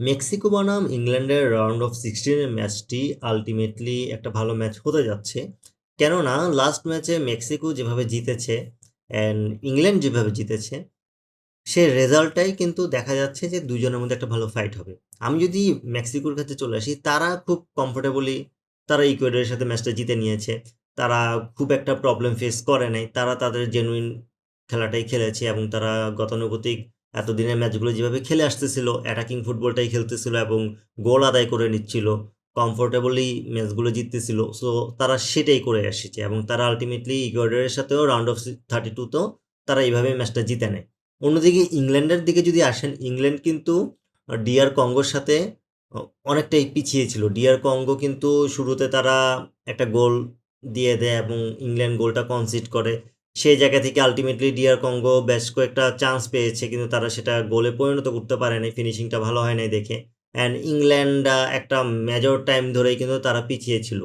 Mexico বনাম ইংল্যান্ডের round of 16 ম্যাচটি আলটিমেটলি একটা ভালো ম্যাচ হতে যাচ্ছে। কেননা লাস্ট ম্যাচে মেক্সিকো যেভাবে জিতেছে অ্যান্ড ইংল্যান্ড যেভাবে জিতেছে, সে রেজাল্টটাই কিন্তু দেখা যাচ্ছে যে দুজনের মধ্যে একটা ভালো ফাইট হবে। আমি যদি মেক্সিকোর কাছে চলে আসি, তারা খুব কমফোর্টেবলি তারা ইকুয়েডরের সাথে ম্যাচটা জিতে নিয়েছে। তারা খুব একটা প্রবলেম ফেস করে নাই, তারা তাদের জেনুইন খেলাটাই খেলেছে এবং তারা গতানুগতিক এতদিনের ম্যাচগুলো যেভাবে খেলে আসতেছিল, অ্যাটাকিং ফুটবলটাই খেলতেছিল এবং গোল আদায় করে নিচ্ছিল, কমফোর্টেবলি ম্যাচগুলো জিততেছিল। সো তারা সেটাই করে এসেছে এবং তারা আলটিমেটলি ইকুয়েডরের সাথেও রাউন্ড অফ 32তেও তারা এইভাবে ম্যাচটা জিতে নেয়। অন্যদিকে ইংল্যান্ডের দিকে যদি আসেন, ইংল্যান্ড কিন্তু ডিআর কঙ্গোর সাথে অনেকটাই পিছিয়ে ছিল। ডিআর কঙ্গো কিন্তু শুরুতে তারা একটা গোল দিয়ে দেয় এবং ইংল্যান্ড গোলটা কনসিড করে। সেই জায়গা থেকে আলটিমেটলি ডিআর কঙ্গো বেশ কয়েকটা চান্স পেয়েছে, কিন্তু তারা সেটা গোলে পরিণত করতে পারে নাই, ফিনিশিংটা ভালো হয় নাই দেখে। অ্যান্ড ইংল্যান্ড একটা মেজর টাইম ধরেই কিন্তু তারা পিছিয়ে ছিল।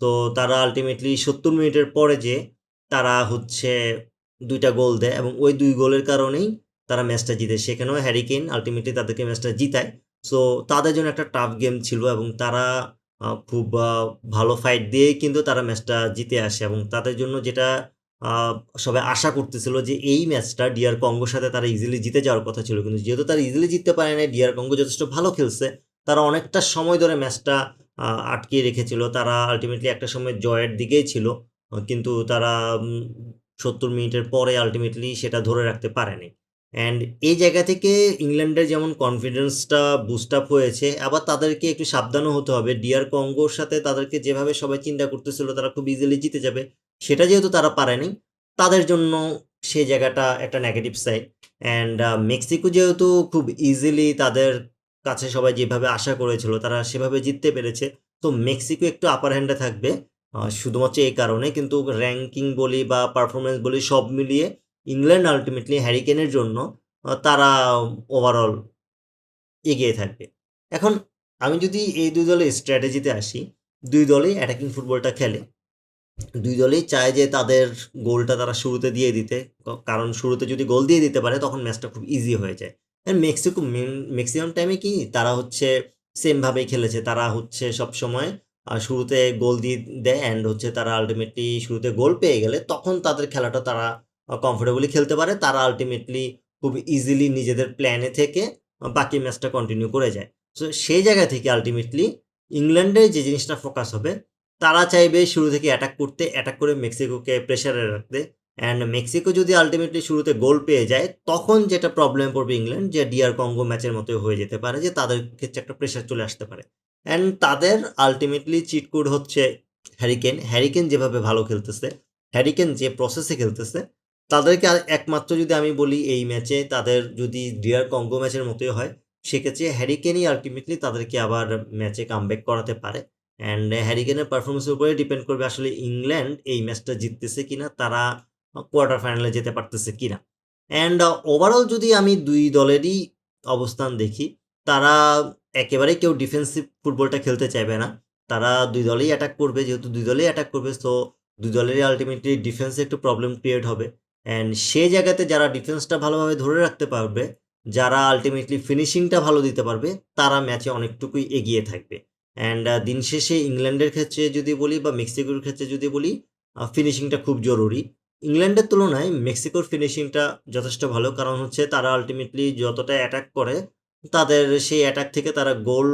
তো তারা আলটিমেটলি 70 মিনিটের পরে যে তারা হচ্ছে 2টা গোল দেয় এবং ওই 2 গোলের কারণেই তারা ম্যাচটা জিতে। সেখানেও হ্যারি কেইন আল্টিমেটলি তাদেরকে ম্যাচটা জিতায়। সো তাদের জন্য একটা টাফ গেম ছিল এবং তারা খুব ভালো ফাইট দিয়েই কিন্তু তারা ম্যাচটা জিতে আসে এবং তাদের জন্য যেটা আহ, সবাই আশা করতেছিল যে এই ম্যাচটা ডিআর কঙ্গোর সাথে তারা ইজিলি জিতে যাওয়ার কথা ছিল, কিন্তু যেহেতু তারা ইজিলি জিততে পারে না, ডিআর কঙ্গো যথেষ্ট ভালো খেলছে। তারা অনেকটা সময় ধরে ম্যাচটা আটকিয়ে রেখেছিল। তারা আলটিমেটলি একটা সময় জয়ের দিকেই ছিল, কিন্তু তারা 70 মিনিটের পরে আলটিমেটলি সেটা ধরে রাখতে পারেনি। অ্যান্ড এই জায়গা থেকে ইংল্যান্ডের যেমন কনফিডেন্সটা বুস্ট আপ হয়েছে, আবার তাদেরকে একটু সাবধানও হতে হবে। ডিআর কঙ্গোর সাথে তাদেরকে যেভাবে সবাই চিন্তা করতেছিল তারা খুব ইজিলি জিতে যাবে, সেটা যেহেতু তারা পারেনি, তাদের জন্য সেই জায়গাটা একটা নেগেটিভ সাইড। অ্যান্ড মেক্সিকো যেহেতু খুব ইজিলি তাদের কাছে সবাই যেভাবে আশা করেছিল তারা সেভাবে জিততে পেরেছে, তো মেক্সিকো একটু আপার হ্যান্ডে থাকবে। শুধুমাত্র এই কারণে, কিন্তু র্যাঙ্কিং বলি বা পারফরমেন্স বলি সব মিলিয়ে ইংল্যান্ড আলটিমেটলি হ্যারিকেনের জন্য তারা ওভারঅল এগিয়ে থাকবে। এখন আমি যদি এই দুই দলের স্ট্র্যাটেজিতে আসি, দুই দলেই অ্যাটাকিং ফুটবলটা খেলে। দুই দলেই চায় যে তাদের গোলটা তারা শুরুতে দিয়ে দিতে, কারণ শুরুতে যদি গোল দিয়ে দিতে পারে তখন ম্যাচটা খুব ইজি হয়ে যায়। মেক্সিকো ম্যাক্সিমাম টাইমে কি তারা হচ্ছে সেমভাবেই খেলেছে। তারা হচ্ছে সবসময় শুরুতে গোল দিয়ে দেয় অ্যান্ড হচ্ছে তারা আলটিমেটলি শুরুতে গোল পেয়ে গেলে তখন তাদের খেলাটা তারা কমফোর্টেবলি খেলতে পারে। তারা আলটিমেটলি খুব ইজিলি নিজেদের প্ল্যানে থেকে বাকি ম্যাচটা কন্টিনিউ করে যায়। সো সেই জায়গা থেকে আলটিমেটলি ইংল্যান্ডের যে জিনিসটা ফোকাস হবে, তারা চাইবে শুরু থেকে অ্যাটাক করতে, অ্যাটাক করে মেক্সিকোকে প্রেসারে রাখতে। অ্যান্ড মেক্সিকো যদি আলটিমেটলি শুরুতে গোল পেয়ে যায়, তখন যেটা প্রবলেম পড়বে ইংল্যান্ড, যে ডিআর কঙ্গো ম্যাচের মতো হয়ে যেতে পারে, যে তাদের ক্ষেত্রে একটা প্রেশার চলে আসতে পারে। অ্যান্ড তাদের আলটিমেটলি চিট কোড হচ্ছে হ্যারিকেন। হ্যারিকেন যেভাবে ভালো খেলতেছে, হ্যারিকেন যে প্রসেসে খেলতেছে, তাদেরকে একমাত্র যদি আমি বলি এই ম্যাচে তাদের যদি ডিআর কঙ্গো ম্যাচের মতোই হয়, সেক্ষেত্রে হ্যারিকেনই আলটিমেটলি তাদেরকে আবার ম্যাচে কামব্যাক করাতে পারে। অ্যান্ড হ্যারিকেনের পারফরমেন্সের উপরে ডিপেন্ড করবে আসলে ইংল্যান্ড এই ম্যাচটা জিততেছে কিনা, তারা কোয়ার্টার ফাইনালে যেতে পারতেছে কিনা। অ্যান্ড ওভারঅল যদি আমি দুই দলেরই অবস্থান দেখি, তারা একেবারেই কেউ ডিফেন্সিভ ফুটবলটা খেলতে চাইবে না। তারা দুই দলেই অ্যাটাক করবে, যেহেতু দুই দলেই অ্যাটাক করবে, সো দুই দলেরই আলটিমেটলি ডিফেন্সে একটু প্রবলেম ক্রিয়েট হবে। অ্যান্ড সেই জায়গাতে যারা ডিফেন্সটা ভালোভাবে ধরে রাখতে পারবে, যারা আলটিমেটলি ফিনিশিংটা ভালো দিতে পারবে, তারা ম্যাচে অনেকটুকুই এগিয়ে থাকবে। অ্যান্ড দিন শেষে ইংল্যান্ডের ক্ষেত্রে যদি বলি বা মেক্সিকোর ক্ষেত্রে যদি বলি, ফিনিশিংটা খুব জরুরি। ইংল্যান্ডের তুলনায় মেক্সিকোর ফিনিশিংটা যথেষ্ট ভালো, কারণ হচ্ছে তারা আলটিমেটলি যতটা অ্যাটাক করে, তাদের সেই অ্যাটাক থেকে তারা গোল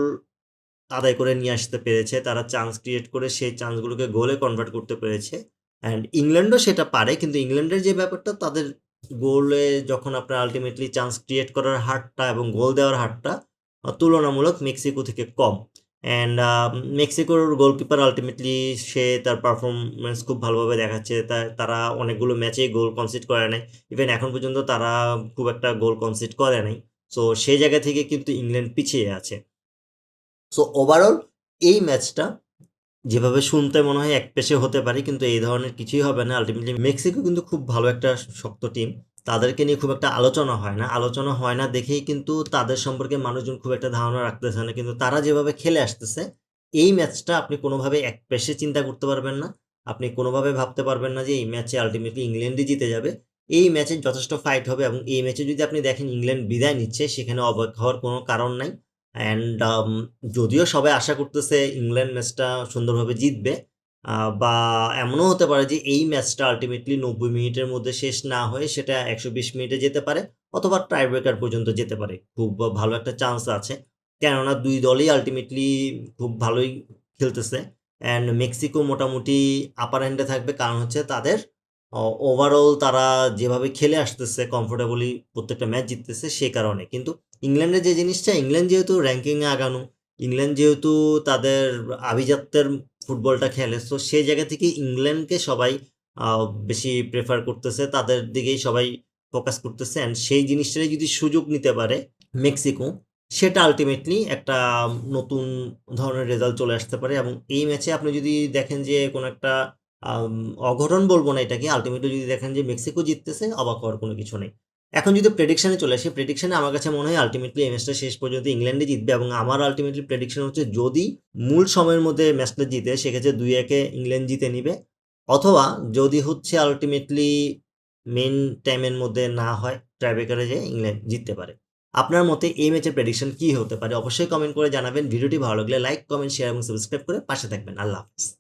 আদায় করে নিয়ে আসতে পেরেছে। তারা চান্স ক্রিয়েট করে সেই চান্সগুলোকে গোলে কনভার্ট করতে পেরেছে। অ্যান্ড ইংল্যান্ডও সেটা পারে, কিন্তু ইংল্যান্ডের যে ব্যাপারটা, তাদের গোলে যখন আপনার আলটিমেটলি চান্স ক্রিয়েট করার হারটা এবং গোল দেওয়ার হারটা তুলনামূলক মেক্সিকো থেকে কম। অ্যান্ড মেক্সিকোর গোলকিপার আলটিমেটলি সে তার পারফরমেন্স খুব ভালোভাবে দেখাচ্ছে। তারা অনেকগুলো ম্যাচেই গোল কনসিড করে নাই। ইভেন এখন পর্যন্ত তারা খুব একটা গোল কনসিড করে নাই। সো সেই জায়গা থেকে কিন্তু ইংল্যান্ড পিছিয়ে আছে। সো ওভারঅল এই ম্যাচটা যেভাবে শুনতে মনে হয় একপেশে হতে পারে, কিন্তু এই ধরনের কিছুই হবে না। আলটিমেটলি মেক্সিকো কিন্তু খুব ভালো একটা শক্ত টিম, তাদেরকে নিয়ে খুব একটা আলোচনা হয় না দেখেই কিন্তু তাদের সম্পর্কে মানুষজন খুব একটা ধারণা রাখতেছে না। কিন্তু তারা যেভাবে খেলে আসতেছে, এই ম্যাচটা আপনি কোনোভাবে একপেশে চিন্তা করতে পারবেন না। আপনি কোনোভাবে ভাবতে পারবেন না যে এই ম্যাচে আলটিমেটলি ইংল্যান্ডই জিতে যাবে। এই ম্যাচে যথেষ্ট ফাইট হবে এবং এই ম্যাচে যদি আপনি দেখেন ইংল্যান্ড বিদায় নিচ্ছে, সেখানে অবাক হওয়ার কোনো কারণ নাই। অ্যান্ড যদিও সবাই আশা করতেছে ইংল্যান্ড ম্যাচটা সুন্দরভাবে জিতবে, বা এমনও হতে পারে যে এই ম্যাচটা আলটিমেটলি 90 মিনিটের মধ্যে শেষ না হয়ে সেটা 120 মিনিটে যেতে পারে, অথবা টাই ব্রেকার পর্যন্ত যেতে পারে। খুব ভালো একটা চান্স আছে, কেননা দুই দলই আলটিমেটলি খুব ভালোই খেলতেছে। অ্যান্ড মেক্সিকো মোটামুটি আপার হ্যান্ডে থাকবে, কারণ হচ্ছে তাদের ওভারঅল তারা যেভাবে খেলে আসতেছে কমফোর্টেবলি প্রত্যেকটা ম্যাচ জিততেছে সে কারণে। কিন্তু ইংল্যান্ডের যে জিনিসটা, ইংল্যান্ড যেহেতু র্যাঙ্কিংয়ে আগানো, ইংল্যান্ড যেহেতু তাদের আভিজাত্যের ফুটবলটা খেলে, সো সেই জায়গা থেকে ইংল্যান্ডকে সবাই বেশি প্রেফার করতেছে, তাদের দিকেই সবাই ফোকাস করতেছে। অ্যান্ড সেই জিনিসটাই যদি সুযোগ নিতে পারে মেক্সিকো, সেটা আলটিমেটলি একটা নতুন ধরনের রেজাল্ট চলে আসতে পারে। এবং এই ম্যাচে আপনি যদি দেখেন যে কোনো একটা আম, অঘটন বলবো না এটাকে, আলটিমেটলি যদি দেখেন যে মেক্সিকো জিততেছে, অবাক হওয়ার কোনো কিছু নেই। এখন যদি প্রেডিকশনে চলে আসি, প্রেডিকশনে আমার কাছে মনে হয় আলটিমেটলি এই ম্যাচটা শেষ পর্যন্ত ইংল্যান্ডে জিতবে। এবং আমার আলটিমেটলি প্রেডিকশন হচ্ছে যদি মূল সময়ের মধ্যে ম্যাচটা জিতে, সেক্ষেত্রে 2-1 ইংল্যান্ড জিতে নিবে। অথবা যদি হচ্ছে আলটিমেটলি মেন টাইমের মধ্যে না হয়, টাইব্রেকারে যে ইংল্যান্ড জিততে পারে। আপনার মতে এই ম্যাচের প্রেডিকশন কি হতে পারে? অবশ্যই কমেন্ট করে জানাবেন। ভিডিওটি ভালো লাগলে লাইক, কমেন্ট, শেয়ার এবং সাবস্ক্রাইব করে পাশে থাকবেন। আল্লাহ হাফিজ।